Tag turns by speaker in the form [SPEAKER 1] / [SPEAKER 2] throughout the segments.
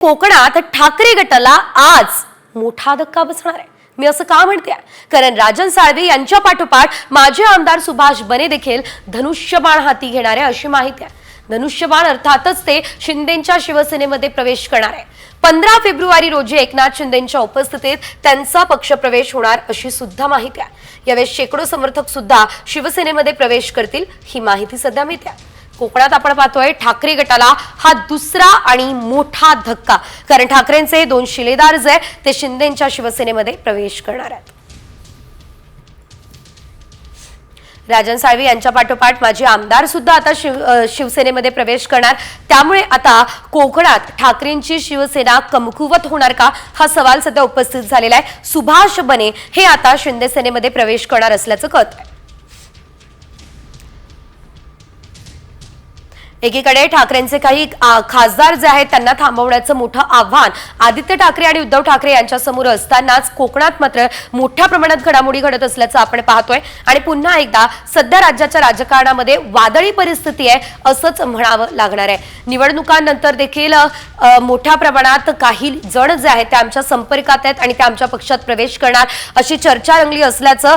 [SPEAKER 1] कोकणात ठाकरे गटाला आज मोठा धक्का बसणार आहे। मी असं का म्हणते, कारण राजन साळवी यांच्या पाठोपाठ माजी आमदार सुभाष बने देखील धनुष्यबाण हाती घेणार आहे अशी माहिती आहे। धनुष्यबाण अर्थातच ते शिंदेच्या शिवसेनेमध्ये प्रवेश करणार आहे। 15 फेब्रुवारी रोजी एकनाथ शिंदेच्या उपस्थितीत त्यांचा पक्षप्रवेश होणार अशी सुद्धा माहिती आहे। यावेळी शेकडो समर्थक सुद्धा शिवसेनेमध्ये प्रवेश करतील ही माहिती सध्या मिळते। कोकणात आपण पाहतोय ठाकरे गटाला हा दुसरा आणि मोठा धक्का, कारण ठाकरेंचे 2 शिलेदार जे ते शिंदेच्या शिवसेनेमध्ये प्रवेश करणार आहेत। राजन साळवी यांच्या पाठोपाठ माजी आमदार सुद्धा आता शिवसेनेमध्ये प्रवेश करणार। त्यामुळे आता कोकणात ठाकरेंची शिवसेना कमकुवत होणार का हा सवाल सध्या उपस्थित झालेला आहे। सुभाष बने हे आता शिंदे सेनेमध्ये प्रवेश करणार असल्याचं कळतंय। एकीकडे ठाकरेंचे काही खासदार जे आहेत त्यांना थांबवण्याचं मोठं आव्हान आदित्य ठाकरे आणि उद्धव ठाकरे यांच्या समोर असतानाच कोकणात मात्र मोठ्या प्रमाणात घडामोडी घडत असल्याचं आपण पाहतोय। आणि पुन्हा एकदा सध्या राज्याच्या राजकारणामध्ये वादळी परिस्थिती आहे असंच म्हणावं लागणार आहे। निवडणुकांनंतर देखील मोठ्या प्रमाणात काही जण जे आहेत ते आमच्या संपर्कात आहेत आणि ते आमच्या पक्षात प्रवेश करणार अशी चर्चा रंगली असल्याचं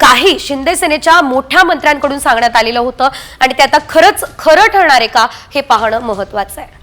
[SPEAKER 1] काही शिंदे सेनेच्या मोठ्या मंत्र्यांकडून सांगण्यात आलेलं होतं। आणि ते आता खरंच खरं ठरणार आहे का हे पाहणं महत्त्वाचं आहे।